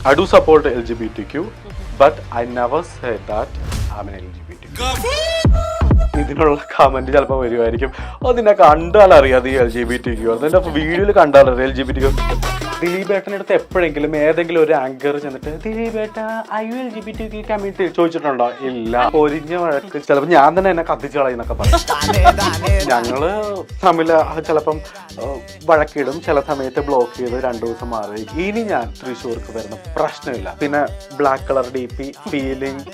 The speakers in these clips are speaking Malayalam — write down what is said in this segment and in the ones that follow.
I do support LGBTQ, but I never said that I'm an LGBTQ. ഇതിനുള്ള കമന്റ് ചിലപ്പോൾ വരുമായിരിക്കും. നിന്നെ കണ്ടാലറിയാം ഈ LGBTQ, അതിന്റെ വീഡിയോയിൽ കണ്ടാലറിയാം LGBTQ. ദിലീപേട്ടൻ്റെ അടുത്ത് എപ്പോഴെങ്കിലും ഏതെങ്കിലും ഒരു ആങ്കർ ചെന്നിട്ട് ദിലീപേട്ട LGBTQ കമ്മ്യൂണിറ്റി ചോദിച്ചിട്ടുണ്ടോ? ഇല്ല. പൊരിഞ്ഞ വഴക്ക് ചിലപ്പോൾ ഞാൻ തന്നെ എന്നെ കത്തിച്ച് കളയുന്നൊക്കെ പറയും. ഞങ്ങള് തമ്മിൽ ചിലപ്പം വഴക്കിടും, ചില സമയത്ത് ബ്ലോക്ക് ചെയ്ത് 2 ദിവസം മാറി. ഇനി ഞാൻ തൃശ്ശൂർക്ക് വരുന്ന പ്രശ്നമില്ല. പിന്നെ black colour DP, feeling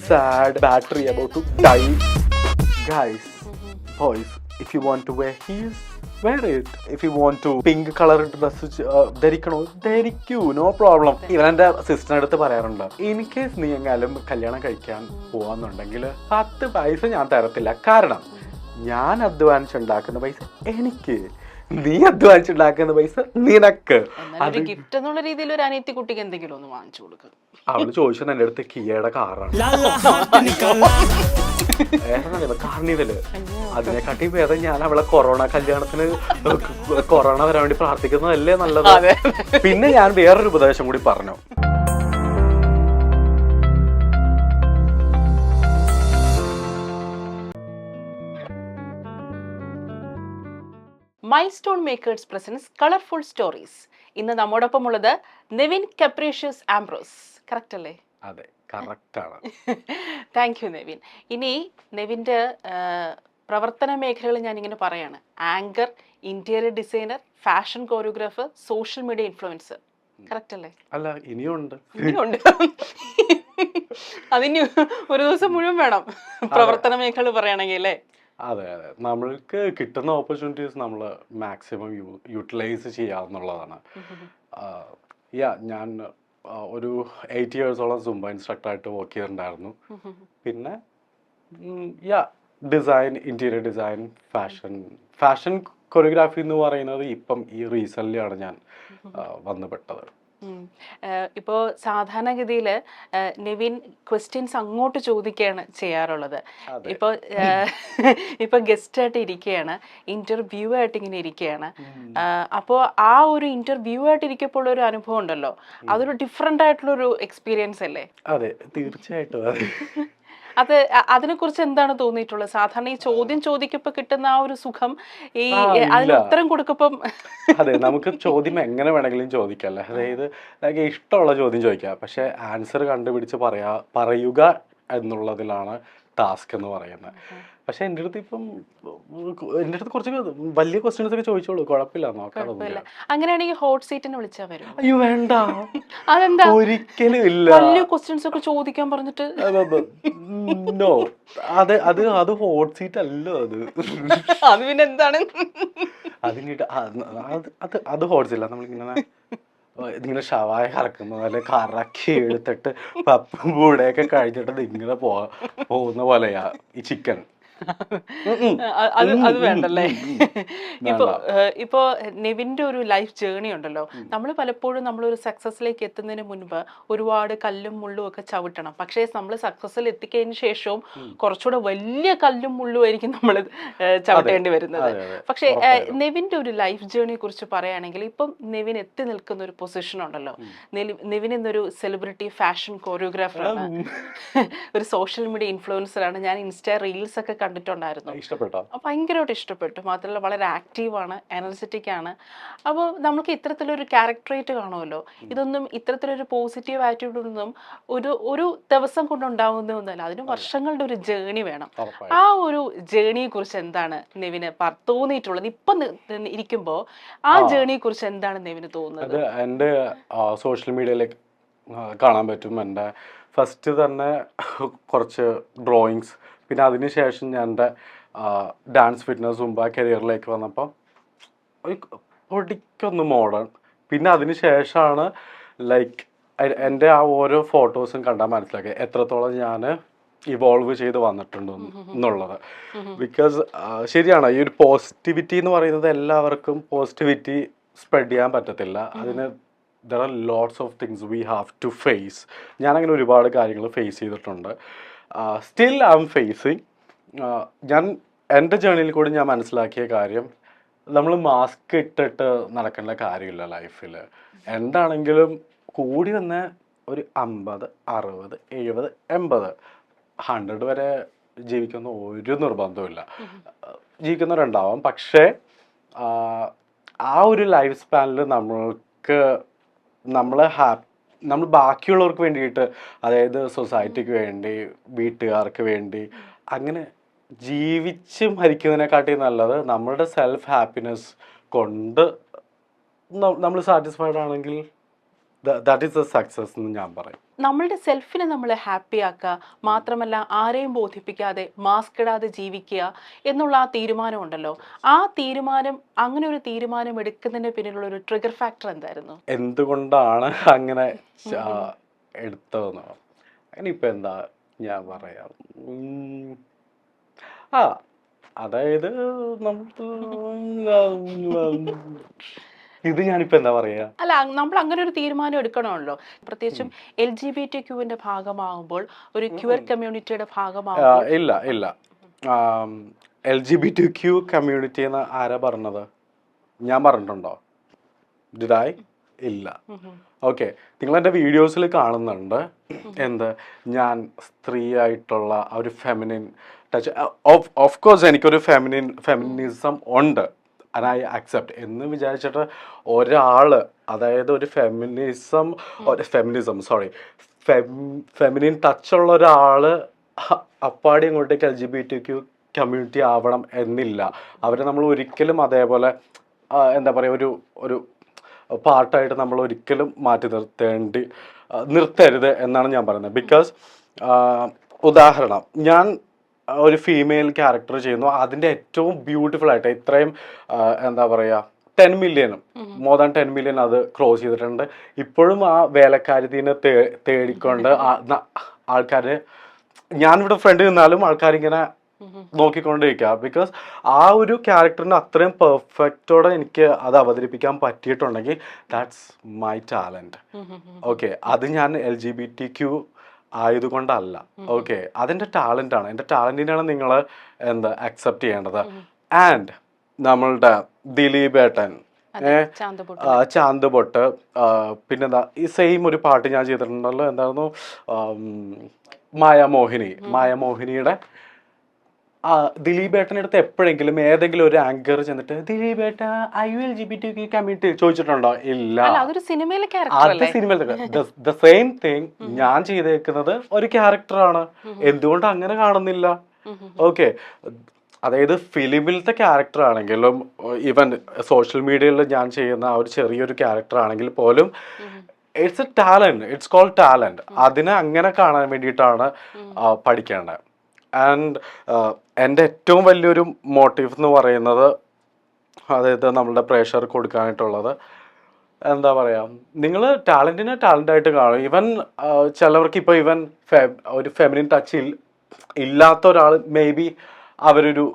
sad, battery about to die. Guys, boys, if you want to wear heels, wear it. If you want to pink color dress ധരിക്കണോ ധരിക്കൂ, നോ പ്രോബ്ലം. ഇവൻ എൻ്റെ സിസ്റ്ററിൻ്റെ അടുത്ത് പറയാറുണ്ട്, ഇൻ കേസ് നീ എങ്ങാലും കല്യാണം കഴിക്കാൻ പോവാന്നുണ്ടെങ്കിൽ 10 പൈസ ഞാൻ തരത്തില്ല. കാരണം ഞാൻ അധ്വാനിച്ചുണ്ടാക്കുന്ന പൈസ എനിക്ക്, നീ അധ്വാനിച്ചുണ്ടാക്കുന്ന പൈസ നിനക്ക്. അത് ഗിഫ്റ്റ് എന്നുള്ള രീതിയിൽ ഒരു അനിയത്തി കുട്ടിക്ക് എന്തെങ്കിലും ഒന്ന് വാങ്ങിച്ചു കൊടുക്കുക. അവള് ചോദിച്ചത് എൻ്റെ അടുത്ത് കിയയുടെ കാറാണ്, കാർണിവല്. അതിനെക്കാട്ടി ഭേദം ഞാൻ അവളെ കല്യാണത്തിന് കൊറോണ വരാൻ വേണ്ടി പ്രാർത്ഥിക്കുന്നതല്ലേ നല്ലത്. പിന്നെ ഞാൻ വേറൊരു ഉപദേശം കൂടി പറഞ്ഞു. Milestone makers presents colourful stories. ഇന്ന് നമ്മോടൊപ്പം ഉള്ളത് നെവിൻ കപ്രീഷ്യസ് ആംബ്രോസ്. കറക്റ്റ് അല്ലേ? അതെ, കറക്റ്റാണ്. Thank you Nevin. ഇനി നെവിൻ്റെ പ്രവർത്തന മേഖലകൾ ഞാനിങ്ങനെ പറയാണ്: anchor, interior designer, fashion choreographer, social media influencer. Correct അല്ലേ? അല്ല, ഇനിയുണ്ട്. അതിന് ഒരു ദിവസം മുഴുവൻ വേണം പ്രവർത്തന മേഖല പറയുകയാണെങ്കിൽ അല്ലേ? അതെ അതെ, നമ്മൾക്ക് കിട്ടുന്ന ഓപ്പർച്യൂണിറ്റീസ് നമ്മൾ മാക്സിമം യൂട്ടിലൈസ് ചെയ്യാന്നുള്ളതാണ്. ഞാൻ ഒരു 8 ഇയേഴ്സോളം സുംബ ഇൻസ്ട്രക്ടറായിട്ട് വർക്ക് ചെയ്തിട്ടുണ്ടായിരുന്നു. പിന്നെ design, interior design, fashion choreography എന്ന് പറയുന്നത് ഇപ്പം ഈ റീസെൻ്റ്ലി ആണ് ഞാൻ വന്നുപെട്ടത്. ഇപ്പോൾ സാധാരണഗതിയിൽ നെവിൻ ക്വസ്റ്റ്യൻസ് അങ്ങോട്ട് ചോദിക്കുകയാണ് ചെയ്യാറുള്ളത്. ഇപ്പോൾ ഗസ്റ്റായിട്ട് ഇരിക്കുകയാണ്, ഇന്റർവ്യൂ ആയിട്ട് ഇങ്ങനെ ഇരിക്കുകയാണ്. അപ്പോൾ ആ ഒരു ഇന്റർവ്യൂ ആയിട്ട് ഇരിക്കപ്പോൾ ഒരു അനുഭവം ഉണ്ടല്ലോ, അതൊരു ഡിഫറെൻ്റ് ആയിട്ടുള്ളൊരു എക്സ്പീരിയൻസ് അല്ലേ? അതെ, തീർച്ചയായിട്ടും. അതിനെക്കുറിച്ച് എന്താണ് തോന്നിയിട്ടുള്ളത്? സാധാരണ ഈ ചോദ്യം ചോദിക്കപ്പോൾ കിട്ടുന്ന ആ ഒരു സുഖം, ഈ അതിന് ഉത്തരം കൊടുക്കപ്പം അതെ, നമുക്ക് ചോദ്യം എങ്ങനെ വേണമെങ്കിലും ചോദിക്കല്ലേ. അതായത് ഇഷ്ടമുള്ള ചോദ്യം ചോദിക്കാം, പക്ഷെ ആൻസർ കണ്ടുപിടിച്ച് പറയുക എന്നുള്ളതിലാണ് ടാസ്ക് എന്ന് പറയുന്നത്. പക്ഷെ എൻ്റെ അടുത്ത് കുറച്ച് വലിയ ക്വസ്റ്റ്യൻസ് ഒക്കെ ചോദിച്ചോളൂ, കുഴപ്പമില്ല, നോക്കാറൊന്നുമില്ല. അങ്ങനെയാണെങ്കിൽ ഹോട്ട് സീറ്റിനെ വിളിച്ചാൽ വരും? അയ്യോ വേണ്ട, അതെന്താ? ഒരിക്കലും ഇല്ല. വലിയ ക്വസ്റ്റ്യൻസ് ഒക്കെ ചോദിക്കാൻ പറഞ്ഞിട്ട് നോ, അത് ഹോട്ട് സീറ്റ് അല്ല. അത് പിന്നെ എന്താണ്? അത് ഹോട്ട് സീറ്റ് അല്ല. ഇതിങ്ങനെ ഷവായ കറക്കുന്ന പോലെ കറക്കി എടുത്തിട്ട് പപ്പും കൂടെയൊക്കെ കഴിഞ്ഞിട്ട് ഇങ്ങനെ പോകുന്ന പോലെയാ ഈ ചിക്കൻ. അത് വേണ്ടല്ലേ? ഇപ്പോ നെവിന്റെ ഒരു ലൈഫ് ജേർണി ഉണ്ടല്ലോ. നമ്മൾ പലപ്പോഴും നമ്മളൊരു സക്സസിലേക്ക് എത്തുന്നതിന് മുൻപ് ഒരുപാട് കല്ലും മുള്ളും ഒക്കെ ചവിട്ടണം. പക്ഷേ നമ്മൾ സക്സസിൽ എത്തിക്കതിന് ശേഷവും കുറച്ചുകൂടെ വലിയ കല്ലും മുള്ളും ആയിരിക്കും നമ്മൾ ചവിട്ടേണ്ടി വരുന്നത്. പക്ഷേ നെവിന്റെ ഒരു ലൈഫ് ജേർണിയെ കുറിച്ച് പറയുകയാണെങ്കിൽ ഇപ്പം നെവിൻ എത്തി നിൽക്കുന്ന ഒരു പൊസിഷൻ ഉണ്ടല്ലോ. നെവിൻ എന്നൊരു സെലിബ്രിറ്റി ഫാഷൻ കോറിയോഗ്രാഫറാണ്, ഒരു സോഷ്യൽ മീഡിയ ഇൻഫ്ലുവൻസറാണ്. ഞാൻ ഇൻസ്റ്റാ റീൽസ് ഒക്കെ കണ്ടിട്ടുണ്ടായിരുന്നു. ഭയങ്കരമായിട്ട് ഇഷ്ടപ്പെട്ടു. മാത്രമല്ല വളരെ ആക്റ്റീവാണ്, എനർജറ്റിക് ആണ്. അപ്പോൾ നമുക്ക് ഇത്തരത്തിലൊരു ക്യാരക്ടറേറ്റ് കാണുമല്ലോ. ഇതൊന്നും ഇത്തരത്തിലൊരു പോസിറ്റീവ് ആറ്റിറ്റ്യൂഡൊന്നും ഒരു ദിവസം കൊണ്ടുണ്ടാവുന്ന ഒന്നുമല്ല. അതിന് വർഷങ്ങളുടെ ഒരു ജേണി വേണം. ആ ഒരു ജേണിയെ കുറിച്ച് എന്താണ് നെവിന് തോന്നിയിട്ടുള്ളത്? ഇപ്പം ഇരിക്കുമ്പോൾ ആ ജേണിയെ കുറിച്ച് എന്താണ് നെവിന് തോന്നുന്നത്? എൻ്റെ സോഷ്യൽ മീഡിയയിലേക്ക് കാണാൻ പറ്റും. എൻ്റെ ഫസ്റ്റ് തന്നെ കുറച്ച് ഡ്രോയിങ്സ്, പിന്നെ അതിനുശേഷം ഞാൻ എൻ്റെ ഡാൻസ്, ഫിറ്റ്നസ്, സുംബ കരിയറിലേക്ക് വന്നപ്പോൾ പൊടിക്കൊന്ന് മോഡേൺ. പിന്നെ അതിന് ശേഷമാണ് ലൈക്ക് എൻ്റെ ആ ഓരോ ഫോട്ടോസും കണ്ടാൽ മനസ്സിലാക്കി എത്രത്തോളം ഞാൻ ഇവോൾവ് ചെയ്ത് വന്നിട്ടുണ്ട് എന്നുള്ളത്. ബിക്കോസ് ശരിയാണ്, ഈ ഒരു പോസിറ്റിവിറ്റി എന്ന് പറയുന്നത് എല്ലാവർക്കും പോസിറ്റിവിറ്റി സ്പ്രെഡ് ചെയ്യാൻ പറ്റത്തില്ല. അതിന് there are lots of things we have to face. ഞാനങ്ങനെ ഒരുപാട് കാര്യങ്ങൾ ഫേസ് ചെയ്തിട്ടുണ്ട്. Still I am facing. ഞാൻ എൻ്റെ ജേർണിയിൽ കൂടി ഞാൻ മനസ്സിലാക്കിയ കാര്യം, നമ്മൾ മാസ്ക് ഇട്ടിട്ട് നടക്കേണ്ട കാര്യമില്ല ലൈഫിൽ. എന്താണെങ്കിലും കൂടി വന്ന ഒരു 50, 60, 70, 80, 100 വരെ ജീവിക്കുന്ന ഒരു നിർബന്ധമില്ല. ജീവിക്കുന്നവരുണ്ടാവാം. പക്ഷേ ആ ഒരു ലൈഫ് സ്പാനിൽ നമ്മൾ ബാക്കിയുള്ളവർക്ക് വേണ്ടിയിട്ട്, അതായത് സൊസൈറ്റിക്ക് വേണ്ടി, വീട്ടുകാർക്ക് വേണ്ടി അങ്ങനെ ജീവിച്ച് മരിക്കുന്നതിനെക്കാട്ടി നല്ലത് നമ്മളുടെ സെൽഫ് ഹാപ്പിനെസ് കൊണ്ട് നമ്മൾ സാറ്റിസ്ഫൈഡ് ആണെങ്കിൽ ദാറ്റ് ഈസ് എ സക്സസ് എന്ന് ഞാൻ പറയും. നമ്മളുടെ സെൽഫിനെ നമ്മൾ ഹാപ്പി ആക്കുക, മാത്രമല്ല ആരെയും ബോധിപ്പിക്കാതെ മാസ്ക് ഇടാതെ ജീവിക്കുക എന്നുള്ള ആ തീരുമാനം ഉണ്ടല്ലോ, ആ തീരുമാനം, അങ്ങനെ ഒരു തീരുമാനം എടുക്കുന്നതിന് പിന്നിലുള്ള ഒരു ട്രിഗർ ഫാക്ടർ എന്തായിരുന്നു? എന്തുകൊണ്ടാണ് അങ്ങനെ എടുത്തതെന്ന് അതിനിപ്പോൾ എന്താ ഞാൻ പറയാം. അതായത് ഇത് ഞാനിപ്പോ എന്താ പറയാ, അല്ല, നമ്മൾ അങ്ങനെ ഒരു തീരുമാനം എടുക്കണമല്ലോ. പ്രത്യേകിച്ചും LGBTQ ഭാഗമാകുമ്പോൾ, ഒരു ക്യൂർ കമ്മ്യൂണിറ്റിയുടെ ഭാഗമാകുമ്പോൾ. ഇല്ല LGBTQ കമ്മ്യൂണിറ്റി എന്ന് ആരാ പറഞ്ഞത്? ഞാൻ പറഞ്ഞിട്ടുണ്ടോ? ഡിഡ് ഇല്ല. ഓക്കെ, നിങ്ങൾ എൻ്റെ വീഡിയോസിൽ കാണുന്നുണ്ട് എന്ത്, ഞാൻ സ്ത്രീ ആയിട്ടുള്ള ഒരു ഫെമിനിൻ ടച്ച്. ഓഫ് കോഴ്സ് എനിക്കൊരു ഫെമിനിസം ഉണ്ട്, and I accept എന്ന് വിചാരിച്ചിട്ട് ഒരാള്, അതായത് ഒരു ഫെമിനിൻ ടച്ചുള്ള ഒരാള് അപ്പാടി അങ്ങോട്ടേക്ക് LGBTQ കമ്മ്യൂണിറ്റി ആവണം എന്നില്ല. അവരെ നമ്മൾ ഒരിക്കലും അതേപോലെ എന്താ പറയുക, ഒരു പാർട്ടായിട്ട് നമ്മൾ ഒരിക്കലും മാറ്റി നിർത്തരുത് എന്നാണ് ഞാൻ പറയുന്നത്. ബിക്കോസ് ഉദാഹരണം, ഞാൻ ഒരു ഫീമെയിൽ ക്യാരക്ടർ ചെയ്യുന്നു, അതിൻ്റെ ഏറ്റവും ബ്യൂട്ടിഫുൾ ആയിട്ട് ഇത്രയും എന്താ പറയുക 10 മില്യൺ, മോർ ദാൻ 10 മില്യൺ അത് ക്രോസ് ചെയ്തിട്ടുണ്ട്. ഇപ്പോഴും ആ വേലക്കാരിനെ തേടിക്കൊണ്ട് ആൾക്കാർ, ഞാനിവിടെ ഫ്രണ്ട് നിന്നാലും ആൾക്കാരിങ്ങനെ നോക്കിക്കൊണ്ടിരിക്കുക. ബിക്കോസ് ആ ഒരു ക്യാരക്ടറിന് അത്രയും പെർഫെക്റ്റോടെ എനിക്ക് അത് അവതരിപ്പിക്കാൻ പറ്റിയിട്ടുണ്ടെങ്കിൽ ദാറ്റ്സ് മൈ ടാലൻറ്റ്. ഓക്കെ, അത് ഞാൻ LGBTQ ആയതുകൊണ്ടല്ല. ഓക്കെ, അതെൻ്റെ ടാലൻ്റ് ആണ്. എൻ്റെ ടാലൻറ്റിനാണ് നിങ്ങൾ അക്സെപ്റ്റ് ചെയ്യേണ്ടത്. ആൻഡ് നമ്മളുടെ ദിലീപ് ഏട്ടൻ, ചാന്തുപൊട്ട്, പിന്നെന്താ ഈ സെയിം ഒരു പാട്ട് ഞാൻ ചെയ്തിട്ടുണ്ടല്ലോ, എന്തായിരുന്നു, മായാമോഹിനിയുടെ ദിലീപ് ഏട്ടൻ്റെ അടുത്ത് എപ്പോഴെങ്കിലും ഏതെങ്കിലും ഒരു ആങ്കർ ചെന്നിട്ട് ദിലീപ് ഏട്ട LGBTQ കമ്മ്യൂണിറ്റി ചോദിച്ചിട്ടുണ്ടോ? ഇല്ല. അത് സിനിമയിലെ ദ സെയിം തിങ് ഞാൻ ചെയ്തേക്കുന്നത് ഒരു ക്യാരക്ടറാണ്. എന്തുകൊണ്ട് അങ്ങനെ കാണുന്നില്ല? ഓക്കെ, അതായത് ഫിലിമിലത്തെ ക്യാരക്ടർ ആണെങ്കിലും ഈവൻ സോഷ്യൽ മീഡിയയിൽ ഞാൻ ചെയ്യുന്ന ഒരു ചെറിയൊരു ക്യാരക്ടർ ആണെങ്കിൽ പോലും it's a talent, it's called talent. അതിനെ അങ്ങനെ കാണാൻ വേണ്ടിയിട്ടാണ് പഠിക്കേണ്ടത്. ആൻഡ് എൻ്റെ ഏറ്റവും വലിയൊരു മോട്ടീവ് എന്ന് പറയുന്നത്, അതായത് നമ്മളുടെ പ്രേഷർ കൊടുക്കാനായിട്ടുള്ളത്, എന്താ പറയുക, നിങ്ങൾ ടാലൻറ്റിനെ ടാലൻ്റായിട്ട് കാണും. ഈവൻ ചിലവർക്ക് ഇപ്പോൾ ഒരു ഫെമിനിൻ ടച്ച് ഇല്ലാത്ത ഒരാൾ മേ ബി അവരൊരു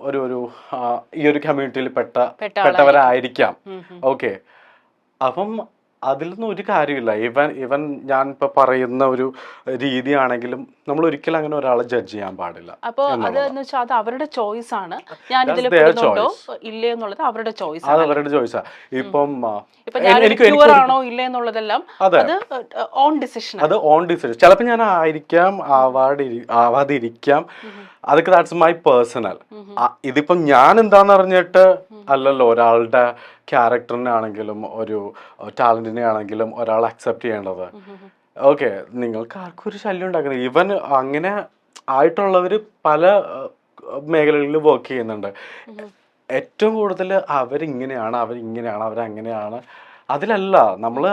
ഒരു ഈ ഒരു കമ്മ്യൂണിറ്റിയിൽ പെട്ടവരായിരിക്കാം. ഓക്കെ, അപ്പം അതിലൊന്നും ഒരു കാര്യമില്ല. ഇവൻ ഞാൻ ഇപ്പൊ പറയുന്ന ഒരു രീതിയാണെങ്കിലും നമ്മൾ ഒരിക്കലും അങ്ങനെ ഒരാളെ ജഡ്ജ് ചെയ്യാൻ പാടില്ല. അപ്പോൾ അതെന്ന് വെച്ചാൽ അത് അവരുടെ ചോയ്സ് ആണ്. ഞാൻ ഇതിൽ പെടുന്നുണ്ടോ ഇല്ലേ എന്നുള്ളത് അവരുടെ ചോയ്സ് ആണ്. അത് അവരുടെ ചോയ്സാ. ഇപ്പം ആണോ ഇല്ലേ എന്നുള്ളതെല്ലാം അത് ഓൺ ഡിസിഷൻ. അത് ഓൺ ഡിസിഷൻ. ചിലപ്പോൾ ഞാൻ ആയിരിക്കാം, ആവാതിരിക്കാം. അതൊക്കെ ദാറ്റ്സ് മൈ പേഴ്സണൽ. ഇതിപ്പം ഞാൻ എന്താന്ന് അറിഞ്ഞിട്ട് അല്ലല്ലോ ഒരാളുടെ ക്യാരക്ടറിനെ ആണെങ്കിലും ഒരു ടാലന്റിനെ ആണെങ്കിലും ഒരാൾ അക്സെപ്റ്റ് ചെയ്യേണ്ടത്. ഓക്കെ, നിങ്ങൾക്ക് ആർക്കും ഒരു ശല്യം ഉണ്ടാക്കുന്നത്. ഈവൻ അങ്ങനെ ആയിട്ടുള്ളവർ പല മേഖലകളിൽ വർക്ക് ചെയ്യുന്നുണ്ട്. ഏറ്റവും കൂടുതൽ അവരിങ്ങനെയാണ്, അവരങ്ങനെയാണ്, അതിലല്ല. നമ്മൾ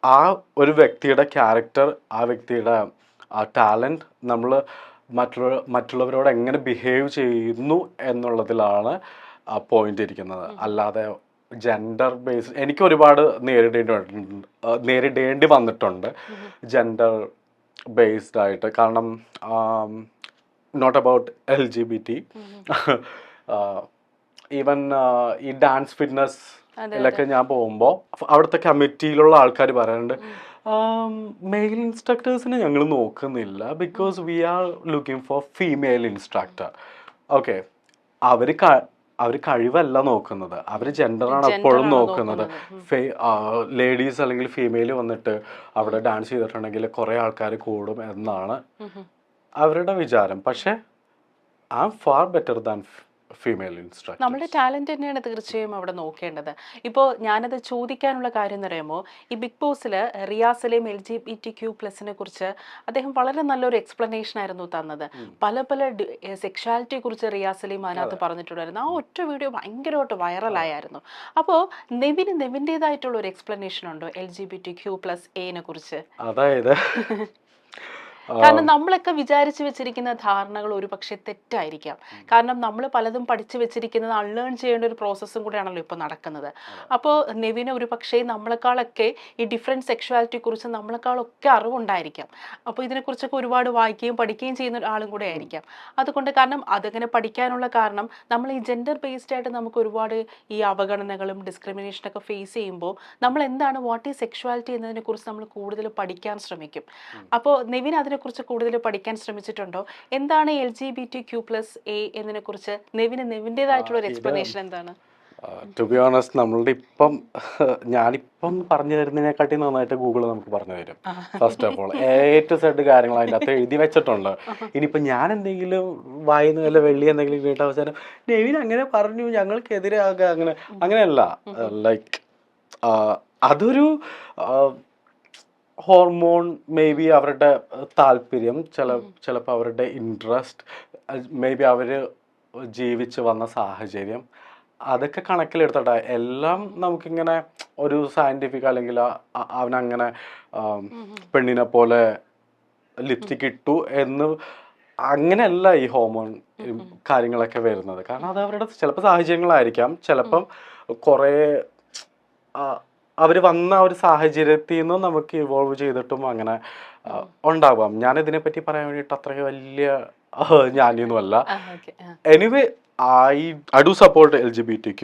ആ ഒരു വ്യക്തിയുടെ ക്യാരക്ടർ, ആ വ്യക്തിയുടെ ടാലൻറ്റ് നമ്മൾ മറ്റുള്ളവരോട് എങ്ങനെ ബിഹേവ് ചെയ്യുന്നു എന്നുള്ളതിലാണ് പോയിന്റ് ഇരിക്കുന്നത്. അല്ലാതെ ജെൻഡർ ബേസ്ഡ് എനിക്ക് ഒരുപാട് നേരിടേണ്ടി വന്നിട്ടുണ്ട് ജെൻഡർ ബേസ്ഡ് ആയിട്ട്. കാരണം നോട്ട് അബൌട്ട് LGBT, ഈവൻ ഈ ഡാൻസ് ഫിറ്റ്നസ് ഇതിലൊക്കെ ഞാൻ പോകുമ്പോൾ അവിടുത്തെ കമ്മിറ്റിയിലുള്ള ആൾക്കാർ പറയാറുണ്ട്, മെയിൽ ഇൻസ്ട്രക്ടേഴ്സിനെ ഞങ്ങൾ നോക്കുന്നില്ല, because we are looking for female instructor. Okay, അവർ കഴിവല്ല നോക്കുന്നത്, അവർ ജെൻഡറാണ് എപ്പോഴും നോക്കുന്നത്. ലേഡീസ് അല്ലെങ്കിൽ ഫീമെയിൽ വന്നിട്ട് അവിടെ ഡാൻസ് ചെയ്തിട്ടുണ്ടെങ്കിൽ കുറേ ആൾക്കാർ കൂടും എന്നാണ് അവരുടെ വിചാരം. പക്ഷെ I am far better than female instructor. നമ്മുടെ ടാലന്റ് തന്നെയാണ് തീർച്ചയായും അവിടെ നോക്കേണ്ടത്. ഇപ്പോൾ ഞാനത് ചോദിക്കാനുള്ള കാര്യം എന്ന് പറയുമ്പോൾ, ഈ ബിഗ് ബോസിൽ റിയാസിലെയും LGBTQ+നെ കുറിച്ച് അദ്ദേഹം വളരെ നല്ലൊരു എക്സ്പ്ലനേഷൻ ആയിരുന്നു തന്നത്. പല സെക്ഷുവാലിറ്റിയെ കുറിച്ച് റിയാസിലെയും അതിനകത്ത് പറഞ്ഞിട്ടുണ്ടായിരുന്നു. ആ ഒറ്റ വീഡിയോ ഭയങ്കരമായിട്ട് വൈറലായിരുന്നു. അപ്പോൾ നെവിൻ്റെതായിട്ടുള്ള ഒരു എക്സ്പ്ലനേഷൻ ഉണ്ടോ LGBTQ+A കുറിച്ച്? അതായത് കാരണം നമ്മളൊക്കെ വിചാരിച്ചു വെച്ചിരിക്കുന്ന ധാരണകൾ ഒരു പക്ഷെ തെറ്റായിരിക്കാം. കാരണം നമ്മൾ പലതും പഠിച്ചു വെച്ചിരിക്കുന്നത് അൺലേൺ ചെയ്യേണ്ട ഒരു പ്രോസസ്സും കൂടെയാണല്ലോ ഇപ്പോൾ നടക്കുന്നത്. അപ്പോൾ നെവിന് ഒരു പക്ഷേ നമ്മളെക്കാളൊക്കെ ഈ ഡിഫറെൻറ്റ് സെക്ഷുവാലിറ്റിയെ കുറിച്ച് നമ്മളെക്കാളൊക്കെ അറിവുണ്ടായിരിക്കാം. അപ്പോൾ ഇതിനെക്കുറിച്ചൊക്കെ ഒരുപാട് വായിക്കുകയും പഠിക്കുകയും ചെയ്യുന്ന ഒരാളും കൂടെ ആയിരിക്കാം. അതുകൊണ്ട് കാരണം അതങ്ങനെ പഠിക്കാനുള്ള കാരണം നമ്മൾ ഈ ജെൻഡർ ബേസ്ഡ് ആയിട്ട് നമുക്ക് ഒരുപാട് ഈ അവഗണനകളും ഡിസ്ക്രിമിനേഷനൊക്കെ ഫേസ് ചെയ്യുമ്പോൾ നമ്മൾ എന്താണ് വാട്ട് ഈസ് സെക്ഷുവാലിറ്റി എന്നതിനെക്കുറിച്ച് നമ്മൾ കൂടുതൽ പഠിക്കാൻ ശ്രമിക്കും. അപ്പോൾ നെവിൻ അതിനെക്കുറിച്ച് കൂടുതൽ പഠിക്കാൻ ശ്രമിച്ചിട്ടുണ്ടോ? എന്താണ് LGBTQ+A എന്നതിനെക്കുറിച്ച് നെവിൻ്റെതായിട്ടുള്ള ഒരു എക്സ്പ്ലനേഷൻ എന്താണ്? ടു ബി ഓണസ്റ്റ്, നമ്മളുടെ ഞാനിപ്പം പറഞ്ഞു തരുന്നതിനെക്കാട്ടി നന്നായിട്ട് ഗൂഗിൾ നമുക്ക് പറഞ്ഞു തരും. First of all A to Z കാര്യങ്ങൾ അതിൻ്റെ അകത്ത് എഴുതി വെച്ചിട്ടുണ്ട്. ഇനിയിപ്പോൾ ഞാൻ എന്തെങ്കിലും വായിന്ന് വല്ല വെള്ളി എന്തെങ്കിലും കേട്ട അവസാനം നെവിൻ അങ്ങനെ പറഞ്ഞു ഞങ്ങൾക്കെതിരെ അങ്ങനെയല്ല. ലൈക്ക് അതൊരു ഹോർമോൺ, മേ ബി അവരുടെ താല്പര്യം, ചിലപ്പോൾ അവരുടെ ഇൻട്രസ്റ്റ്, മേ ബി അവർ ജീവിച്ച് വന്ന സാഹചര്യം, അതൊക്കെ കണക്കിലെടുത്തിട്ട് എല്ലാം നമുക്കിങ്ങനെ ഒരു സയൻറ്റിഫിക് അല്ലെങ്കിൽ അവനങ്ങനെ പെണ്ണിനെ പോലെ ലിപ്സ്റ്റിക് ഇട്ടു എന്ന് അങ്ങനെയല്ല ഈ ഹോർമോൺ കാര്യങ്ങളൊക്കെ വരുന്നത്. കാരണം അത് അവരുടെ ചിലപ്പോൾ സാഹചര്യങ്ങളായിരിക്കാം, ചിലപ്പം കുറേ അവർ വന്ന ഒരു സാഹചര്യത്തിൽ നിന്ന് നമുക്ക് ഇവോൾവ് ചെയ്തിട്ടും അങ്ങനെ ഉണ്ടാവാം. ഞാനിതിനെപ്പറ്റി പറയാൻ വേണ്ടിയിട്ട് അത്രയും വലിയ ഞാനൊന്നുമല്ല. Anyway I do support LGBTQ,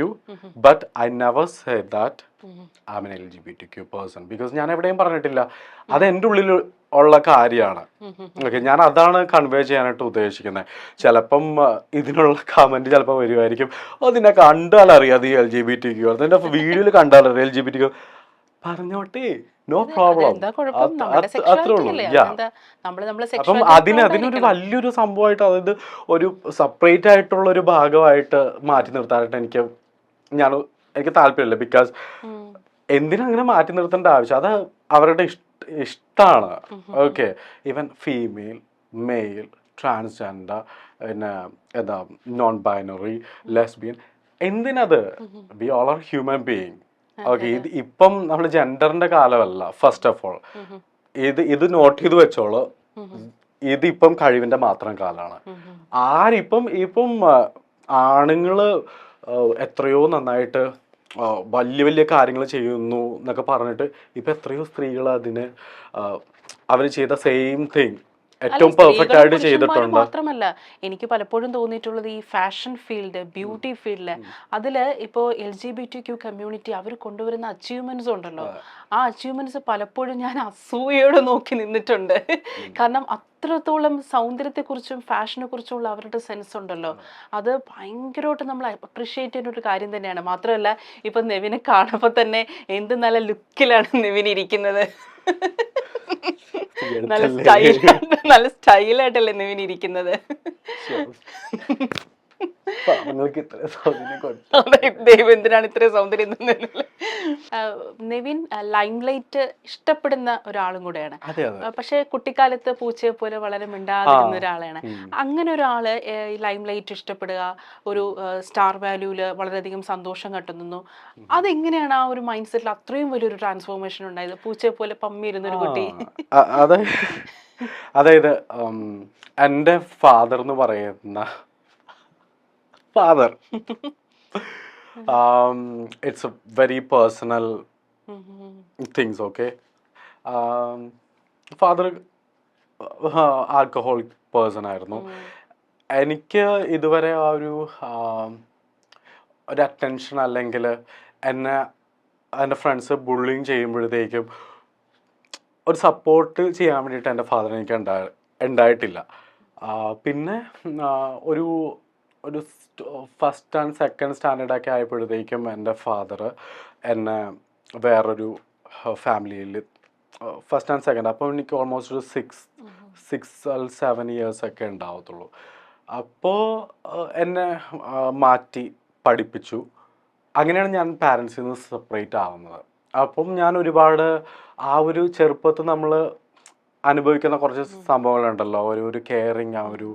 but I never say that I'm an LGBTQ person, because ഞാൻ എവിടെയും പറഞ്ഞിട്ടില്ല. അത് എൻ്റെ ഉള്ളിൽ ഉള്ള കാര്യമാണ്. ഓക്കെ, ഞാൻ അതാണ് കൺവേ ചെയ്യാനായിട്ട് ഉദ്ദേശിക്കുന്നത്. ചിലപ്പം ഇതിനുള്ള കമന്റ് ചിലപ്പോൾ വരുമായിരിക്കും, നിന്നെ കണ്ടാൽ അറിയാം ഈ LGBTQ, നിന്റെ വീഡിയോയിൽ കണ്ടാൽ അറിയാം LGBTQ. പറഞ്ഞോട്ടെ, നോ പ്രോബ്ലം, അത്രേ ഉള്ളൂ. അപ്പം അതിനൊരു വലിയൊരു സംഭവമായിട്ട്, അതായത് ഒരു സെപ്പറേറ്റ് ആയിട്ടുള്ള ഒരു ഭാഗമായിട്ട് മാറ്റി നിർത്താനായിട്ട് എനിക്ക് താല്പര്യമില്ല. ബിക്കോസ് എന്തിനങ്ങനെ മാറ്റി നിർത്തേണ്ട ആവശ്യം? അത് അവരുടെ ഇഷ്ടമാണ്. Okay, even female, male, transgender, പിന്നെ എന്താ നോൺ ബൈനറി, ലെസ്ബിയൻ, എന്തിനത്? We all are human being. Okay, ഇപ്പം നമ്മൾ ജെൻഡറിന്റെ കാലമല്ല. ഫസ്റ്റ് ഓഫ് ഓൾ ഇത് നോട്ട് ചെയ്ത് വെച്ചോളൂ, ഇതിപ്പം കഴിവിന്റെ മാത്രം കാലമാണ്. ഇപ്പം ആണുങ്ങള് എത്രയോ നന്നായിട്ട് വലിയ വലിയ കാര്യങ്ങൾ ചെയ്യുന്നു എന്നൊക്കെ പറഞ്ഞിട്ട് ഇപ്പൊ എത്രയോ സ്ത്രീകൾ അവർ ചെയ്ത സെയിം തിങ് ഏറ്റവും പെർഫെക്റ്റ് ആയിട്ട് ചെയ്തിട്ടുണ്ട്. മാത്രമല്ല, എനിക്ക് പലപ്പോഴും തോന്നിയിട്ടുള്ളത് ഈ ഫാഷൻ ഫീൽഡ്, ബ്യൂട്ടി ഫീൽഡ്, അതില് ഇപ്പോൾ LGBTQ കമ്മ്യൂണിറ്റി അവർ കൊണ്ടുവരുന്ന അച്ചീവ്മെന്റ്സ് ഉണ്ടല്ലോ, ആ അച്ചീവ്മെന്റ്സ് പലപ്പോഴും ഞാൻ അസൂയയോടെ നോക്കി നിന്നിട്ടുണ്ട്. കാരണം അത്രത്തോളം സൗന്ദര്യത്തെക്കുറിച്ചും ഫാഷനെ കുറിച്ചുള്ള അവരുടെ സെൻസ് ഉണ്ടല്ലോ, അത് ഭയങ്കരമായിട്ട് നമ്മൾ അപ്രിഷിയേറ്റ് ചെയ്യുന്ന ഒരു കാര്യം തന്നെയാണ്. മാത്രമല്ല, ഇപ്പൊ നെവിനെ കാണുമ്പോൾ തന്നെ എന്ത് നല്ല ലുക്കിലാണ് നെവിൻ ഇരിക്കുന്നത്. നല്ല സ്റ്റൈലായിട്ടല്ലേ നെവിൻ ഇരിക്കുന്നത്. ദൈവം എന്തിനാണ് ഇത്രയും സൗന്ദര്യം? നെവിൻ ലൈംലൈറ്റ് ഇഷ്ടപ്പെടുന്ന ഒരാളും കൂടെയാണ്. പക്ഷെ കുട്ടിക്കാലത്ത് പൂച്ചയെ പോലെ വളരെ മിണ്ടാതിരുന്ന ഒരാളാണ്. അങ്ങനെ ഒരാള് ലൈംലൈറ്റ് ഇഷ്ടപ്പെടുക, ഒരു സ്റ്റാർ വാല്യൂല് വളരെയധികം സന്തോഷം കട്ടുന്നു, അതെങ്ങനെയാണ് ആ ഒരു മൈൻഡ് സെറ്റിൽ അത്രയും വലിയൊരു ട്രാൻസ്ഫോർമേഷൻ ഉണ്ടായത്? പൂച്ചയെ പോലെ പമ്മിയിരുന്നൊരു കുട്ടി. അതായത് എൻ്റെ ഫാദർ എന്ന് പറയുന്ന father, it's a very personal things. Okay, father alcoholic person ആയിരുന്നു. എനിക്ക് ഇതുവരെ ആ ഒരു അറ്റൻഷൻ അല്ലെങ്കിൽ എൻ്റെ ഫ്രണ്ട്സ് ബുള്ളിങ് ചെയ്യുമ്പോഴത്തേക്കും ഒരു സപ്പോർട്ട് ചെയ്യാൻ വേണ്ടിയിട്ട് എൻ്റെ ഫാദർ എനിക്ക് ഉണ്ടായിട്ടില്ല. പിന്നെ ഒരു ഫസ്റ്റ് ആൻഡ് സെക്കൻഡ് സ്റ്റാൻഡേർഡൊക്കെ ആയപ്പോഴത്തേക്കും എൻ്റെ ഫാദർ എന്നെ വേറൊരു ഫാമിലിയിൽ ഫസ്റ്റ് ആൻഡ് സെക്കൻഡ്, അപ്പോൾ എനിക്ക് ഓൾമോസ്റ്റ് ഒരു 6-7 ഇയേഴ്സ് ഒക്കെ ഉണ്ടാവത്തുള്ളൂ. അപ്പോൾ എന്നെ മാറ്റി പഠിപ്പിച്ചു. അങ്ങനെയാണ് ഞാൻ പാരൻസിൽ നിന്ന് സെപ്പറേറ്റ് ആവുന്നത്. അപ്പം ഞാൻ ഒരുപാട് ആ ഒരു ചെറുപ്പത്തിൽ നമ്മൾ അനുഭവിക്കുന്ന കുറച്ച് സംഭവങ്ങളുണ്ടല്ലോ, ഒരു കെയറിങ്, ആ ഒരു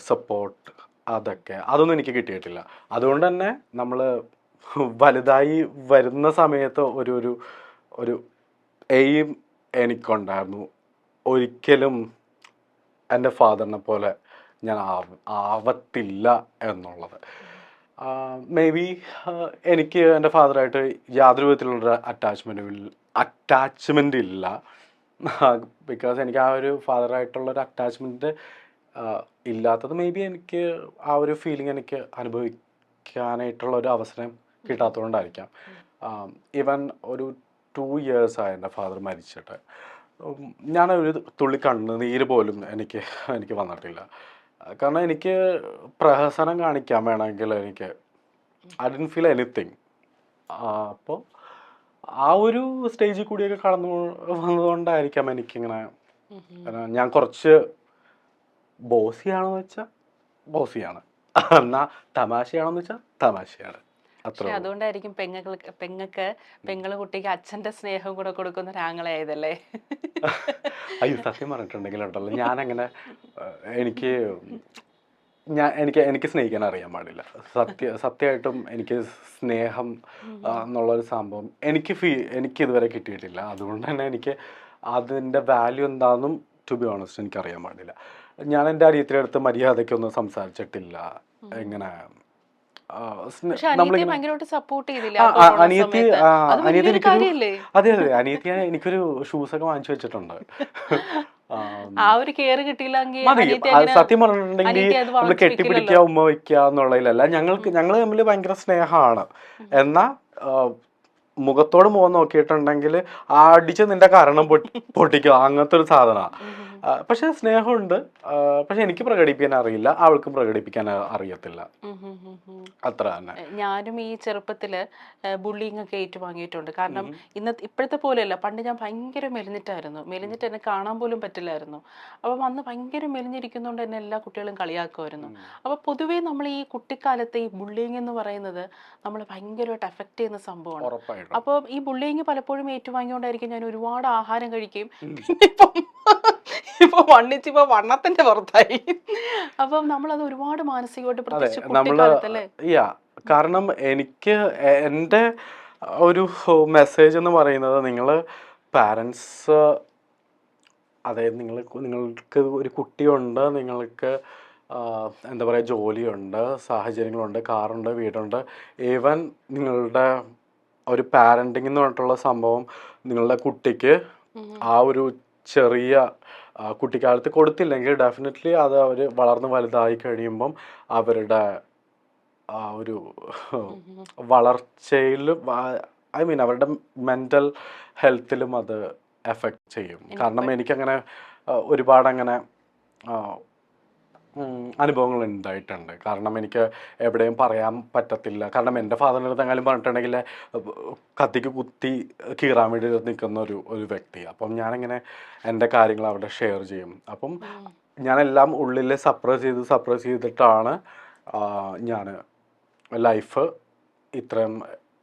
സപ്പോർട്ട്, അതൊന്നും എനിക്ക് കിട്ടിയിട്ടില്ല. അതുകൊണ്ട് തന്നെ നമ്മൾ വലുതായി വരുന്ന സമയത്ത് ഒരു എയിം എനിക്കുണ്ടായിരുന്നു, ഒരിക്കലും എൻ്റെ ഫാദറിനെ പോലെ ഞാൻ ആവത്തില്ല എന്നുള്ളത്. മേ ബി എനിക്ക് എൻ്റെ ഫാദറായിട്ട് യാതൊരു വിധത്തിലുള്ള അറ്റാച്ച്മെൻ്റ് ഇല്ല. ബിക്കോസ് എനിക്ക് ആ ഒരു ഫാദറായിട്ടുള്ളൊരു അറ്റാച്ച്മെൻറ്റ് ഇല്ലാത്തത് മേ ബി എനിക്ക് ആ ഒരു ഫീലിംഗ് എനിക്ക് അനുഭവിക്കാനായിട്ടുള്ള ഒരു അവസരം കിട്ടാത്തതുകൊണ്ടായിരിക്കാം. ഈവൻ ഒരു 2 ഇയേഴ്സായി എൻ്റെ ഫാദർ മരിച്ചിട്ട്. ഞാനൊരു തുള്ളി കണ്ണുനീര് പോലും എനിക്ക് വന്നിട്ടില്ല. കാരണം എനിക്ക് പ്രഹസനം കാണിക്കാൻ വേണമെങ്കിൽ എനിക്ക് ഐ ഡിഡ്ന്റ് ഫീൽ എനിത്തിങ്. അപ്പോൾ ആ ഒരു സ്റ്റേജിൽ കൂടിയൊക്കെ കടന്നു വന്നതുകൊണ്ടായിരിക്കാം എനിക്കിങ്ങനെ, ഞാൻ കുറച്ച് ബോസിയാണെന്ന് വെച്ചാൽ ബോസിയാണ്, എന്നാൽ തമാശയാണെന്ന് വെച്ചാൽ തമാശയാണ്. പക്ഷെ അതുകൊണ്ടായിരിക്കും പെങ്ങള് കുട്ടിക്ക് അച്ഛന്റെ സ്നേഹം കൂടെ കൊടുക്കുന്ന ഒരാങ്ങളായതല്ലേ? അയ്യോ, സത്യം പറഞ്ഞിട്ടുണ്ടെങ്കിലുണ്ടല്ലോ, ഞാനങ്ങനെ എനിക്ക് സ്നേഹിക്കാൻ അറിയാൻ പാടില്ല. സത്യമായിട്ടും എനിക്ക് സ്നേഹം എന്നുള്ളൊരു സംഭവം എനിക്ക് ഇതുവരെ കിട്ടിയിട്ടില്ല. അതുകൊണ്ട് തന്നെ എനിക്ക് അതിൻ്റെ വാല്യൂ എന്താണെന്നും ടു ബി ഓണസ്റ്റ് എനിക്കറിയാൻ പാടില്ല. ഞാൻ എൻ്റെ അനിയത്തിയുടെ അടുത്ത് മര്യാദയ്ക്കൊന്നും സംസാരിച്ചിട്ടില്ല. എങ്ങനെ അനിയത്തി അതെ എനിക്കൊരു ഷൂസൊക്കെ വാങ്ങിച്ചു വെച്ചിട്ടുണ്ട്. സത്യം പറഞ്ഞിട്ടുണ്ടെങ്കിൽ നമ്മൾ കെട്ടിപ്പിടിക്കുക, ഉമ്മ വയ്ക്കുക എന്നുള്ളതിലല്ല. ഞങ്ങൾ തമ്മിൽ ഭയങ്കര സ്നേഹമാണ്. എന്നാൽ മുഖത്തോട് മുഖം നോക്കിയിട്ടുണ്ടെങ്കിൽ അടിച്ച് നിന്റെ കാരണം പൊട്ടിക്കുക, അങ്ങനത്തെ ഒരു സാധനമാണ്. പക്ഷെ സ്നേഹമുണ്ട്. പക്ഷെ എനിക്ക് പ്രകടിപ്പിക്കാൻ അറിയില്ല, അവൾക്കും പ്രകടിപ്പിക്കാൻ അറിയത്തില്ല, അത്ര തന്നെ. ഞാനും ഈ ചെറുപ്പത്തില് ബുള്ളിങ് ഒക്കെ ഏറ്റുവാങ്ങിയിട്ടുണ്ട്. കാരണം ഇപ്പോഴത്തെ പോലെയല്ല, പണ്ട് ഞാൻ ഭയങ്കര മെലിഞ്ഞിട്ട് എന്നെ കാണാൻ പോലും പറ്റില്ലായിരുന്നു. അപ്പം അന്ന് ഭയങ്കര മെലിഞ്ഞിരിക്കുന്നതുകൊണ്ട് എന്നെ എല്ലാ കുട്ടികളും കളിയാക്കുമായിരുന്നു. അപ്പൊ പൊതുവേ നമ്മൾ ഈ കുട്ടിക്കാലത്തെ ഈ ബുള്ളിങ് എന്ന് പറയുന്നത് നമ്മൾ ഭയങ്കരമായിട്ട് എഫക്ട് ചെയ്യുന്ന സംഭവമാണ്. അപ്പോൾ ഈ ബുള്ളിങ് പലപ്പോഴും ഏറ്റുവാങ്ങിയോണ്ടായിരിക്കും ഞാൻ ഒരുപാട് ആഹാരം കഴിക്കുകയും ഇപ്പൊ വണ്ണത്തിന്റെ പുറത്തായി. അപ്പം നമ്മളത് ഒരുപാട് മാനസികമായിട്ട് പ്രത്യേകിച്ച് കുട്ടിക്കാലത്തല്ലേ. കാരണം എനിക്ക് എൻ്റെ ഒരു മെസ്സേജ് എന്ന് പറയുന്നത്, നിങ്ങൾ പാരൻസ്, അതായത് നിങ്ങൾക്ക് ഒരു കുട്ടിയുണ്ട്, നിങ്ങൾക്ക് എന്താ പറയുക, ജോലിയുണ്ട്, സാഹചര്യങ്ങളുണ്ട്, കാറുണ്ട്, വീടുണ്ട്. ഈവൻ നിങ്ങളുടെ ഒരു പാരൻറ്റിങ് എന്ന് പറഞ്ഞിട്ടുള്ള സംഭവം നിങ്ങളുടെ കുട്ടിക്ക് ആ ഒരു ചെറിയ കുട്ടിക്കാലത്ത് കൊടുത്തില്ലെങ്കിൽ ഡെഫിനറ്റ്ലി അത് അവർ വളർന്ന് വലുതായി കഴിയുമ്പം അവരുടെ ആ ഒരു വളർച്ചയിലും അവരുടെ മെൻ്റൽ ഹെൽത്തിലും അത് എഫക്റ്റ് ചെയ്യും. കാരണം എനിക്കങ്ങനെ ഒരുപാടങ്ങനെ അനുഭവങ്ങൾ ഉണ്ടായിട്ടുണ്ട്. കാരണം എനിക്ക് എവിടെയും പറയാൻ പറ്റത്തില്ല. കാരണം എൻ്റെ ഫാദറിൻ്റെ അടുത്ത് എങ്ങാനും പറഞ്ഞിട്ടുണ്ടെങ്കിൽ കത്തിക്ക് കുത്തി കീറാൻ വേണ്ടി നിൽക്കുന്ന ഒരു വ്യക്തി. അപ്പം ഞാനിങ്ങനെ എൻ്റെ കാര്യങ്ങൾ അവിടെ ഷെയർ ചെയ്യും. അപ്പം ഞാനെല്ലാം ഉള്ളിൽ സപ്രസ് ചെയ്തിട്ടാണ് ഞാൻ ലൈഫ് ഇത്രയും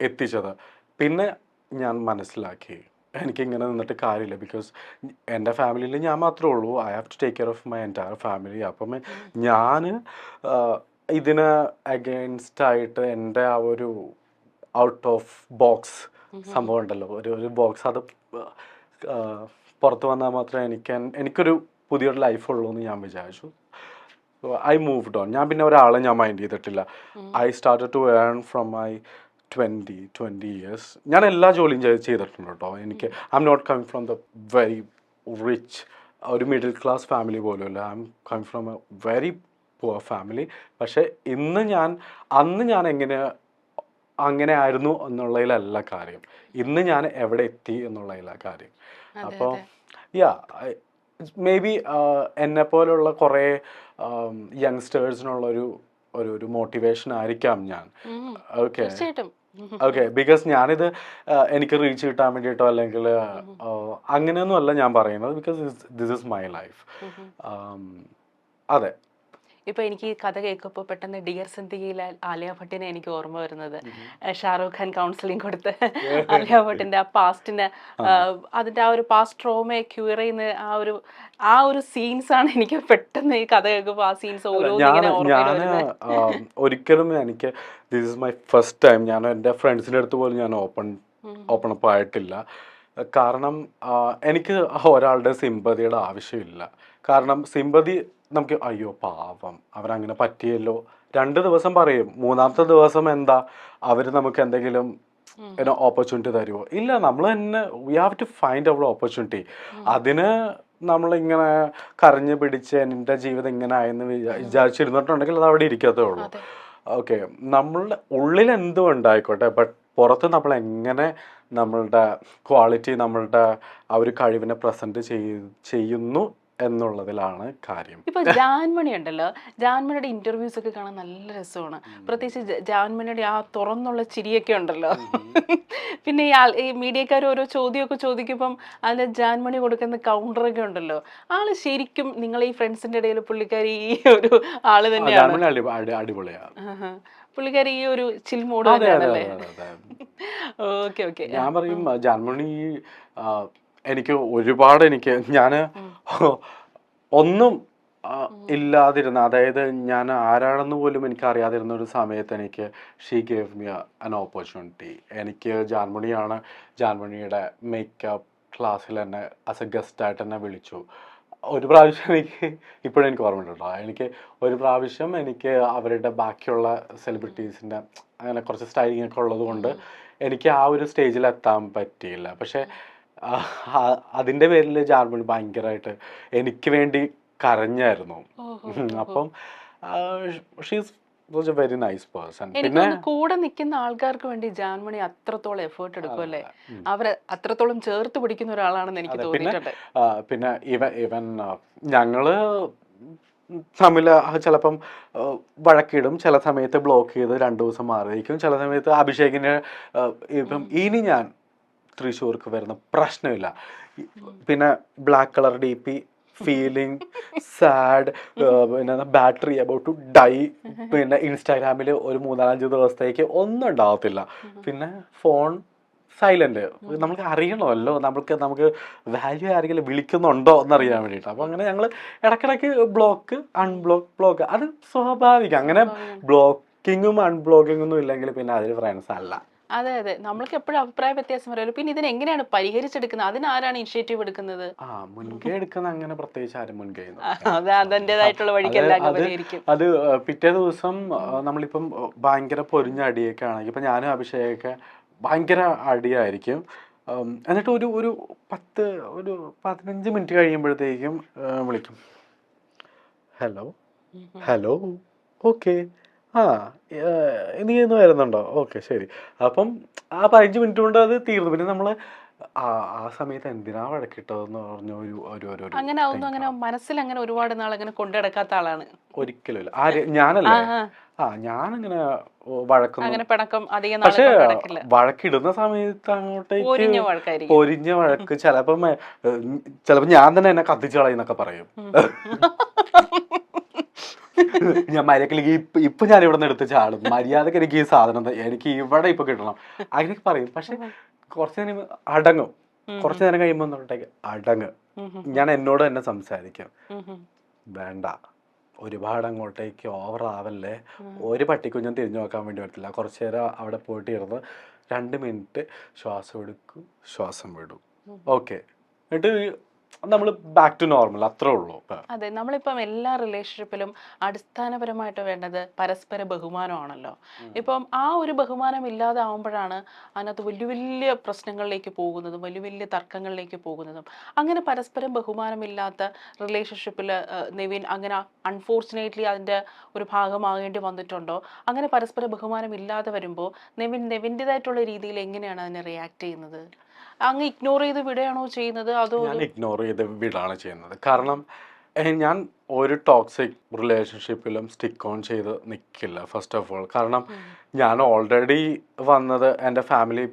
എത്തിച്ചത്. പിന്നെ ഞാൻ മനസ്സിലാക്കി എനിക്കിങ്ങനെ നിന്നിട്ട് കാര്യമില്ല. ബിക്കോസ് എൻ്റെ ഫാമിലിയിൽ ഞാൻ മാത്രമേ ഉള്ളൂ. I have to take care of my entire family. അപ്പം ഞാൻ ഇതിന് അഗെയിൻസ്റ്റായിട്ട് എൻ്റെ ആ ഒരു ഔട്ട് ഓഫ് ബോക്സ് സംഭവം ഉണ്ടല്ലോ, ഒരു ബോക്സ്, അത് പുറത്ത് വന്നാൽ മാത്രമേ എനിക്കൊരു പുതിയൊരു ലൈഫുള്ളൂ എന്ന് ഞാൻ വിചാരിച്ചു. I moved on. ഞാൻ പിന്നെ ഒരാളെ ഞാൻ മൈൻഡ് ചെയ്തിട്ടില്ല. I started to earn from my 20 years. ഞാൻ എല്ലാ ജോലിയും ചെയ്തിട്ടുണ്ട് കേട്ടോ. എനിക്ക് I'm not coming from the very rich, ഒരു മിഡിൽ ക്ലാസ് ഫാമിലി പോലുമല്ല. I'm coming from a very poor family. പക്ഷേ അന്ന് ഞാൻ അങ്ങനെ ആയിരുന്നു എന്നുള്ളതിലല്ല കാര്യം, ഇന്ന് ഞാൻ എവിടെ എത്തി എന്നുള്ളതിലാണ് കാര്യം. അപ്പോൾ മേ ബി എന്നെ പോലുള്ള കുറേ യങ്സ്റ്റേഴ്സിനുള്ളൊരു ഒരു മോട്ടിവേഷൻ ആയിരിക്കാം ഞാൻ. ഓക്കെ തീർച്ചയായിട്ടും. ഓക്കെ, ബിക്കോസ് ഞാനിത് എനിക്ക് റീച്ച് കിട്ടാൻ വേണ്ടിയിട്ടോ അല്ലെങ്കിൽ അങ്ങനെയൊന്നും അല്ല ഞാൻ പറയുന്നത്. Because this is my life. അതെ. ഇപ്പൊ എനിക്ക് ഈ കഥ കേൾക്കുമ്പോൾ പെട്ടെന്ന് ഡിയർ സിന്ദഗിയിൽ ആലിയ ഭട്ടിനെ എനിക്ക് ഓർമ്മ വരുന്നത്. ഷാറൂഖ് ഖാൻ കൗൺസിലിംഗ് കൊടുത്ത് ആലിയ ഭട്ടിന്റെ ആ പാസ്റ്റിന്, അതിന്റെ ആ ഒരു പാസ്റ്റ് ട്രോമയെ ക്യൂർ ചെയ്യുന്ന ആ ഒരു സീൻസ് ആണ് എനിക്ക് പെട്ടെന്ന് ഈ കഥ കേൾക്കുമ്പോൾ ആ സീൻസ് ഞാൻ ഒരിക്കലും എനിക്ക് this is my first time ഞാൻ എൻ്റെ ഫ്രണ്ട്സിൻ്റെ അടുത്ത് പോലും ഞാൻ ഓപ്പൺ അപ്പ് ആയിട്ടില്ല. കാരണം എനിക്ക് ഒരാളുടെ സിമ്പതിയുടെ ആവശ്യമില്ല. കാരണം സിമ്പതി നമുക്ക് അയ്യോ പാവം അവരങ്ങനെ പറ്റിയല്ലോ 2 ദിവസം പറയും, 3-ാമത്തെ ദിവസം എന്താ അവർ നമുക്ക് എന്തെങ്കിലും ഓപ്പർച്യൂണിറ്റി തരുമോ? ഇല്ല, നമ്മൾ തന്നെ we have to find our opportunity. അതിന് നമ്മളിങ്ങനെ കരഞ്ഞു പിടിച്ച് എൻ്റെ ജീവിതം ഇങ്ങനെ ആയെന്ന് വിചാരിച്ചിരുന്നിട്ടുണ്ടെങ്കിൽ അത് അവിടെ ഇരിക്കത്തേ ഉള്ളൂ. ഓക്കെ, നമ്മളുടെ ഉള്ളിൽ എന്തും ഉണ്ടായിക്കോട്ടെ, ബട്ട് പുറത്ത് നമ്മൾ എങ്ങനെ നമ്മളുടെ ക്വാളിറ്റി, നമ്മളുടെ ആ ഒരു കഴിവിനെ പ്രസന്റ് ചെയ്യുന്നു എന്നുള്ളതിലാണ് കാര്യം. ഇപ്പൊ ജാൻമണി ഉണ്ടല്ലോ, ജാൻമണിയുടെ ഇന്റർവ്യൂസ് ഒക്കെ കാണാൻ നല്ല രസമാണ്. പ്രത്യേകിച്ച് ജാൻമണിയുടെ ആ തുറന്നുള്ള ചിരിയൊക്കെ ഉണ്ടല്ലോ. പിന്നെ ഈ മീഡിയക്കാർ ഓരോ ചോദ്യമൊക്കെ ചോദിക്കുമ്പം അതിൽ ജാൻമണി കൊടുക്കുന്ന കൗണ്ടറൊക്കെ ഉണ്ടല്ലോ. ആള് ശരിക്കും നിങ്ങൾ ഈ ഫ്രണ്ട്സിന്റെ ഇടയിൽ പുള്ളിക്കാരി ഈ ഒരു ആള് തന്നെയാണ്. അടിപൊളിയാണ് പുള്ളിക്കാരി ഈ ഒരു ചിൽ മോഡ് തന്നെയാണല്ലേ? Okay okay. ഞാൻ പറയും ജാൻമണി എനിക്ക് ഒരുപാട് ഞാൻ ഒന്നും ഇല്ലാതിരുന്ന, അതായത് ഞാൻ ആരാണെന്ന് പോലും എനിക്ക് അറിയാതിരുന്ന ഒരു സമയത്ത് എനിക്ക് ഷീ ഗേവ് മി അൻ ഓപ്പർച്യൂണിറ്റി. എനിക്ക് ജാൻമണിയുടെ മേക്കപ്പ് ക്ലാസ്സിൽ എന്നെ ആസ് എ ഗസ്റ്റായിട്ട് എന്നെ വിളിച്ചു. ഒരു പ്രാവശ്യം എനിക്ക് ഇപ്പോഴും എനിക്ക് ഓർമ്മയുണ്ടോ, എനിക്ക് ഒരു പ്രാവശ്യം എനിക്ക് അവരുടെ ബാക്കിയുള്ള സെലിബ്രിറ്റീസിൻ്റെ അങ്ങനെ കുറച്ച് സ്റ്റൈലിംഗ് ഒക്കെ ഉള്ളത് കൊണ്ട് എനിക്ക് ആ ഒരു സ്റ്റേജിൽ എത്താൻ പറ്റിയില്ല. പക്ഷേ അതിൻ്റെ പേരിൽ ജാൻമണി ഭയങ്കരമായിട്ട് എനിക്ക് വേണ്ടി കരഞ്ഞായിരുന്നു. അപ്പം she's was A very nice person. പിന്നെ കൂടെ നിൽക്കുന്ന ആൾക്കാർക്ക് വേണ്ടി ജാൻമണി അത്രത്തോളം എഫേർട്ട് എടുക്കുമല്ലേ? അവരെ അത്രത്തോളം ചേർത്ത് പിടിക്കുന്ന ഒരാളാണെന്ന് എനിക്ക് തോന്നിയിട്ടുണ്ട്. പിന്നെ ഇവൻ ഞങ്ങള് തമ്മിൽ ചിലപ്പം വഴക്കിടും, ചില സമയത്ത് ബ്ലോക്ക് ചെയ്ത് 2 ദിവസം മാറിയിരിക്കും, ചില സമയത്ത് അഭിഷേകിന് ഇപ്പം ഇനി ഞാൻ തൃശ്ശൂർക്ക് വരുന്ന പ്രശ്നമില്ല. പിന്നെ black colour DP, feeling sad, പിന്നെ ബാറ്ററി അബൌട്ട് ടു ഡൈ, പിന്നെ ഇൻസ്റ്റാഗ്രാമിൽ ഒരു 3-4 ദിവസത്തേക്ക് ഒന്നും ഉണ്ടാവത്തില്ല. പിന്നെ ഫോൺ സൈലന്റ്. നമുക്ക് അറിയണമല്ലോ നമുക്ക് വാല്യൂ ആരെങ്കിലും വിളിക്കുന്നുണ്ടോ എന്നറിയാൻ വേണ്ടിയിട്ട്. അപ്പോൾ അങ്ങനെ ഞങ്ങൾ ഇടയ്ക്കിടയ്ക്ക് ബ്ലോക്ക് ബ്ലോക്ക് അത് സ്വാഭാവികം. അങ്ങനെ ബ്ലോക്കിങ്ങും അൺബ്ലോക്കിങ്ങും ഒന്നും ഇല്ലെങ്കിൽ പിന്നെ അതിൽ ഫ്രണ്ട്സ് അല്ല. അതെ അതെ, നമ്മൾക്ക് എപ്പോഴും അഭിപ്രായ വ്യത്യാസം വരുമല്ലോ. പിന്നെ ഇതിന് എങ്ങനെയാണ് പരിഹരിച്ചെടുക്കുന്നത്? അതിനാരാണ് ഇനിഷ്യേറ്റീവ് എടുക്കുന്നത്? മുൻകൈ എടുക്കുന്ന അങ്ങനെ പ്രത്യേകിച്ച് ആരും മുൻകൈ അതിൻ്റെതായിട്ടുള്ള വഴിക്കെല്ലാം പരിഹരിക്കും. അത് പിറ്റേ ദിവസം നമ്മളിപ്പം ഭയങ്കര പൊരിഞ്ഞ അടിയൊക്കെ ആണെങ്കിൽ, ഇപ്പം ഞാനും അഭിഷേകൊക്കെ ഭയങ്കര അടിയായിരിക്കും. എന്നിട്ട് ഒരു 15 മിനിറ്റ് കഴിയുമ്പോഴത്തേക്കും വിളിക്കും, ഹലോ ഓക്കെ നീ ഇന്ന് വരുന്നുണ്ടോ? ഓക്കെ ശരി. അപ്പം ആ 15 മിനിറ്റ് കൊണ്ട് അത് തീർന്നു. പിന്നെ നമ്മൾ ആ സമയത്ത് എന്തിനാ വഴക്കിട്ടതെന്ന് പറഞ്ഞ അങ്ങനെ മനസ്സിൽ അങ്ങനെ ഒരുപാട് നാൾ അങ്ങനെ കൊണ്ടുനടക്കാത്ത ആളാണ്. ഒരിക്കലും ഞാനല്ലേ. ഞാനങ്ങനെ വഴക്കൊന്നും, പക്ഷെ വഴക്കിടുന്ന സമയത്ത് അങ്ങോട്ടേക്ക് പൊരിഞ്ഞ വഴക്ക്, ചിലപ്പോ ഞാൻ തന്നെ എന്നെ കത്തിച്ചു കളയുന്നൊക്കെ പറയും. ഞാൻ മര്യാദക്ക് ഇപ്പൊ ഞാൻ ഇവിടെ നിന്ന് എടുത്ത് ചാടും, മര്യാദക്ക് എനിക്ക് ഈ സാധനം എനിക്ക് ഇവിടെ ഇപ്പൊ കിട്ടണം അങ്ങനെയൊക്കെ പറയും. പക്ഷെ കുറച്ചു നേരം അടങ്ങും, കുറച്ചു നേരം കഴിയുമ്പോൾ അടങ്ങ്. ഞാൻ എന്നോട് തന്നെ സംസാരിക്കും, വേണ്ട ഒരുപാട് അങ്ങോട്ടേക്ക് ഓവർ ആവല്ലേ, ഒരു പട്ടിക്കുഞ്ഞും തിരിഞ്ഞു നോക്കാൻ വേണ്ടി പറ്റില്ല. കുറച്ചു നേരം അവിടെ പോയിട്ട് ഇരുന്ന് 2 മിനിറ്റ് ശ്വാസം എടുക്കും, ശ്വാസം വിടും, ഓക്കെ, എന്നിട്ട് നമ്മൾ ബാക്ക് ടു നോർമൽ, അത്രേ ഉള്ളൂ. അതെ, നമ്മളിപ്പം എല്ലാ റിലേഷൻഷിപ്പിലും അടിസ്ഥാനപരമായിട്ട് വേണ്ടത് പരസ്പര ബഹുമാനമാണല്ലോ. ഇപ്പം ആ ഒരു ബഹുമാനം ഇല്ലാതെ ആവുമ്പോഴാണ് അതിനകത്ത് വലിയ വലിയ പ്രശ്നങ്ങളിലേക്ക് പോകുന്നതും വലിയ വലിയ തർക്കങ്ങളിലേക്ക് പോകുന്നതും. അങ്ങനെ പരസ്പരം ബഹുമാനമില്ലാത്ത റിലേഷൻഷിപ്പിൽ നിവിൻ അങ്ങനെ അൺഫോർച്ചുനേറ്റ്ലി അതിൻ്റെ ഒരു ഭാഗമാകേണ്ടി വന്നിട്ടുണ്ടോ? അങ്ങനെ പരസ്പര ബഹുമാനം ഇല്ലാതെ വരുമ്പോൾ നെവിൻ്റെതായിട്ടുള്ള രീതിയിൽ എങ്ങനെയാണ് അതിനെ റിയാക്ട് ചെയ്യുന്നത്? അങ്ങ് ഇഗ്നോർ ചെയ്ത് വിടുകയാണോ ചെയ്യുന്നത്? അതോ ഞാൻ ഇഗ്നോർ ചെയ്ത് വിടാണ് ചെയ്യുന്നത്. കാരണം ഞാൻ ഒരു ടോക്സിക് റിലേഷൻഷിപ്പിലും സ്റ്റിക്ക് ഓൺ ചെയ്ത് നിൽക്കില്ല ഫസ്റ്റ് ഓഫ് ഓൾ. കാരണം ഞാൻ ഓൾറെഡി വന്നത് എൻ്റെ ഫാമിലി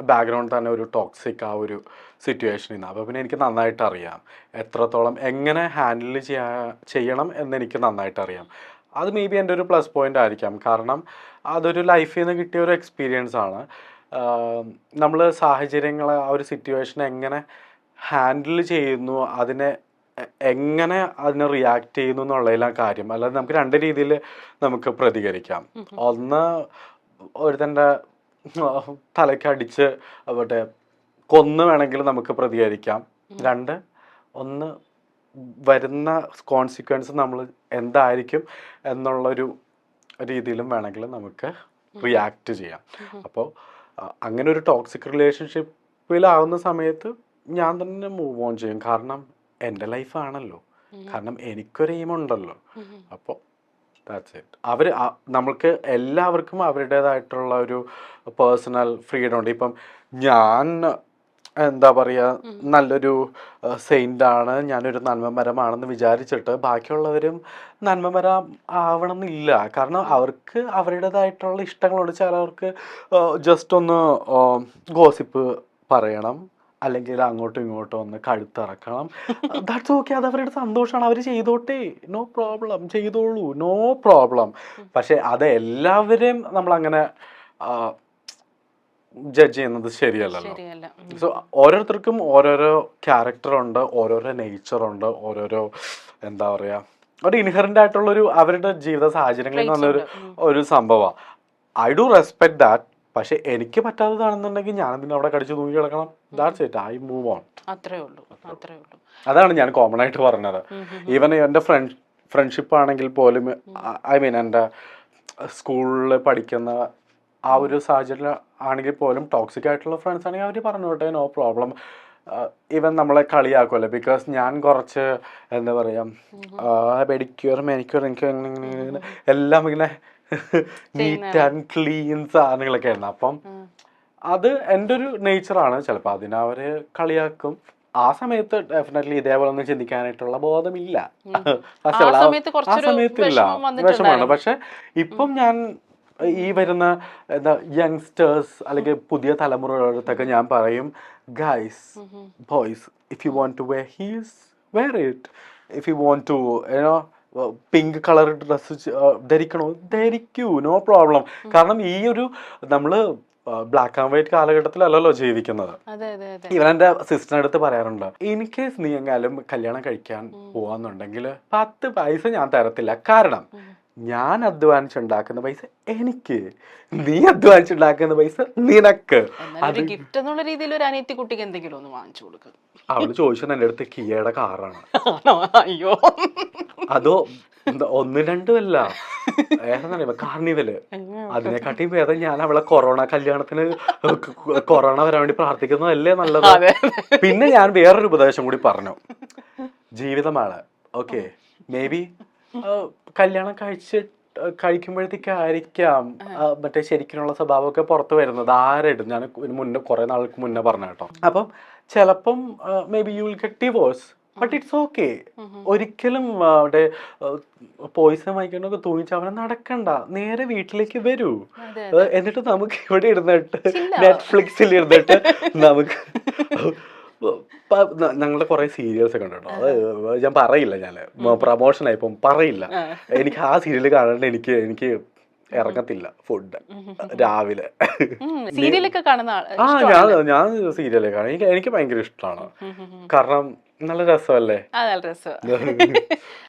ബാക്ക്ഗ്രൗണ്ട് തന്നെ ഒരു ടോക്സിക് ആ ഒരു സിറ്റുവേഷനിൽ നിന്ന്. അപ്പോൾ പിന്നെ എനിക്ക് നന്നായിട്ട് അറിയാം എത്രത്തോളം എങ്ങനെ ഹാൻഡിൽ ചെയ്യണം എന്നെനിക്ക് നന്നായിട്ട് അറിയാം. അത് മേ ബി എൻ്റെ ഒരു പ്ലസ് പോയിൻ്റ് ആയിരിക്കാം. കാരണം അതൊരു ലൈഫിൽ നിന്ന് കിട്ടിയ ഒരു എക്സ്പീരിയൻസ് ആണ്. നമ്മൾ സാഹചര്യങ്ങളെ ആ ഒരു സിറ്റുവേഷനെ എങ്ങനെ ഹാൻഡിൽ ചെയ്യുന്നു, അതിനെ എങ്ങനെ അതിനെ റിയാക്ട് ചെയ്യുന്നു എന്നുള്ളതിലാണ് കാര്യം. അല്ലാതെ നമുക്ക് രണ്ട് രീതിയിൽ നമുക്ക് പ്രതികരിക്കാം. ഒന്ന്, ഒരുത്തൻ്റെ തലയ്ക്ക് അടിച്ച് അവിടെ കൊന്ന് വേണമെങ്കിൽ നമുക്ക് പ്രതികരിക്കാം. രണ്ട്, ഒന്ന് വരുന്ന കോൺസിക്വൻസ് നമ്മൾ എന്തായിരിക്കും എന്നുള്ളൊരു രീതിയിലും വേണമെങ്കിൽ നമുക്ക് റിയാക്ട് ചെയ്യാം. അപ്പോൾ അങ്ങനെ ഒരു ടോക്സിക് റിലേഷൻഷിപ്പിലാവുന്ന സമയത്ത് ഞാൻ തന്നെ മൂവ് ഓൺ ചെയ്യും. കാരണം എൻ്റെ ലൈഫാണല്ലോ, കാരണം എനിക്കൊരു എയിമുണ്ടല്ലോ. അപ്പോൾ ദാറ്റ്സ് ഇറ്റ്. നമ്മൾക്ക് എല്ലാവർക്കും അവരുടേതായിട്ടുള്ള ഒരു പേഴ്സണൽ ഫ്രീഡം ഉണ്ട്. ഇപ്പം ഞാൻ എന്താ പറയുക, നല്ലൊരു സെയിൻ്റാണ്, ഞാനൊരു നന്മമരമാണെന്ന് വിചാരിച്ചിട്ട് ബാക്കിയുള്ളവരും നന്മമരം ആവണമെന്നില്ല. കാരണം അവർക്ക് അവരുടേതായിട്ടുള്ള ഇഷ്ടങ്ങളുണ്ട്. ചിലവർക്ക് ജസ്റ്റ് ഒന്ന് ഗോസിപ്പ് പറയണം, അല്ലെങ്കിൽ അങ്ങോട്ടും ഇങ്ങോട്ടും ഒന്ന് കഴുത്തിറക്കണം. ദാറ്റ്സ് ഓക്കെ, അത് അവരുടെ സന്തോഷമാണ്, അവർ ചെയ്തോട്ടെ, നോ പ്രോബ്ലം, ചെയ്തോളൂ, നോ പ്രോബ്ലം. പക്ഷെ അത് എല്ലാവരെയും നമ്മളങ്ങനെ ജഡ്ജ് ചെയ്യുന്നത് ശരിയല്ലല്ലോ. സോ ഓരോരുത്തർക്കും ഓരോരോ ക്യാരക്ടറുണ്ട്, ഓരോരോ നേച്ചറുണ്ട്, ഓരോരോ എന്താ പറയുക, ഒരു ഇൻഹറൻ്റ് ആയിട്ടുള്ളൊരു അവരുടെ ജീവിത സാഹചര്യങ്ങളിൽ നിന്നൊരു ഒരു സംഭവമാണ്. I do respect that. പക്ഷെ എനിക്ക് പറ്റാത്തതാണെന്നുണ്ടെങ്കിൽ ഞാനതിന് അവിടെ കടിച്ചു തൂങ്ങി കിടക്കണം. That's it, I move on. അത്രേ ഉള്ളൂ. അതാണ് ഞാൻ കോമൺ ആയിട്ട് പറഞ്ഞത്. ഈവൻ എൻ്റെ ഫ്രണ്ട്ഷിപ്പ് ആണെങ്കിൽ പോലും, ഐ മീൻ എൻ്റെ സ്കൂളിൽ പഠിക്കുന്ന ആ ഒരു സാഹചര്യം ആണെങ്കിൽ പോലും ടോക്സിക് ആയിട്ടുള്ള ഫ്രണ്ട്സ് ആണെങ്കിൽ അവർ പറഞ്ഞോട്ടെ, നോ പ്രോബ്ലം. ഈവൻ നമ്മളെ കളിയാക്കുമല്ലോ. ബിക്കോസ് ഞാൻ കുറച്ച് എന്താ പറയുക, പെഡിക്യൂർ മാനിക്യൂർ എനിക്ക് എല്ലാം ഇങ്ങനെ നീറ്റ് ആൻഡ് ക്ലീൻ സാധനങ്ങളൊക്കെ ആയിരുന്നു. അപ്പം അത് എൻ്റെ ഒരു നേച്ചറാണ്. ചിലപ്പോൾ അതിനവർ കളിയാക്കും. ആ സമയത്ത് ഡെഫിനറ്റ്ലി ഇതേപോലെ ഒന്നും ചിന്തിക്കാനായിട്ടുള്ള ബോധമില്ല. ആ സമയത്തില്ല, വിഷമാണ്. പക്ഷെ ഇപ്പം ഞാൻ ഈ വരുന്ന എന്താ യങ്സ്റ്റേഴ്സ് അല്ലെങ്കിൽ പുതിയ തലമുറയോടത്തൊക്കെ ഞാൻ പറയും, guys, boys, if you want to wear heels, wear it. If you want to pink colour dress ധരിക്കണോ, ധരിക്കൂ, നോ പ്രോബ്ലം. കാരണം ഈ ഒരു നമ്മള് ബ്ലാക്ക് ആൻഡ് വൈറ്റ് കാലഘട്ടത്തിലല്ലല്ലോ ജീവിക്കുന്നത്. ഇവൻ എൻ്റെ സിസ്റ്ററിൻ്റെ അടുത്ത് പറയാറുണ്ട്, ഇൻ കേസ് നീ എങ്ങാലും കല്യാണം കഴിക്കാൻ പോവാന്നുണ്ടെങ്കിൽ 10 പൈസ ഞാൻ തരത്തില്ല. കാരണം ഞാൻ അധ്വാനിച്ചുണ്ടാക്കുന്ന പൈസ എനിക്ക്, നീ അധ്വാനിച്ചുണ്ടാക്കുന്ന പൈസ നിനക്ക്. ഗിഫ്റ്റ് എന്നുള്ള രീതിയിൽ ഒരു അനിയത്തി കുട്ടിക്ക് എന്തെങ്കിലും ഒന്ന് വാങ്ങിച്ചു കൊടുക്കുക. അവള് ചോദിച്ചത് എൻ്റെ അടുത്ത് കിയയുടെ കാറാണ്. അയ്യോ, അതോ 1-2 അല്ല, ഏതാ കാർണിവല്. അതിനെക്കാട്ടിയും ഭേദം ഞാൻ അവളെ കല്യാണത്തിന് കൊറോണ വരാൻ വേണ്ടി പ്രാർത്ഥിക്കുന്നതല്ലേ നല്ലത്. പിന്നെ ഞാൻ വേറൊരു ഉപദേശം കൂടി പറഞ്ഞു, ജീവിതമാണ്. ഓക്കെ, മേ ബി കല്യാണം കഴിക്കുമ്പോഴത്തേക്കായിരിക്കാം മറ്റേ ശരിക്കുള്ള സ്വഭാവമൊക്കെ പുറത്ത് വരുന്നത്. ആരായിട്ടും ഞാൻ കുറെ നാൾക്ക് മുന്നേ പറഞ്ഞ കേട്ടോ. അപ്പം ചിലപ്പം may be you will get divorce, but it's okay. ഒരിക്കലും അവിടെ പോയിസൺ വാങ്ങിക്കണൊക്കെ തോന്നിച്ച് അവനെ നടക്കണ്ട, നേരെ വീട്ടിലേക്ക് വരൂ. എന്നിട്ട് നമുക്ക് ഇവിടെ ഇരുന്നിട്ട് നെറ്റ്ഫ്ലിക്സിൽ ഇരുന്നിട്ട് നമുക്ക് ഞങ്ങളുടെ കുറെ സീരിയൽസ് ഒക്കെ ഉണ്ട് കേട്ടോ. അത് ഞാൻ പറയില്ല, ഞാൻ പ്രമോഷൻ ആയിപ്പം പറയില്ല. എനിക്ക് ആ സീരിയൽ കാണാണ്ട് എനിക്ക് ഇറങ്ങത്തില്ല ഫുഡ് രാവിലെ. ഞാൻ സീരിയലൊക്കെ കാണാൻ എനിക്ക് ഭയങ്കര ഇഷ്ടമാണ്. കാരണം നല്ല രസമല്ലേ.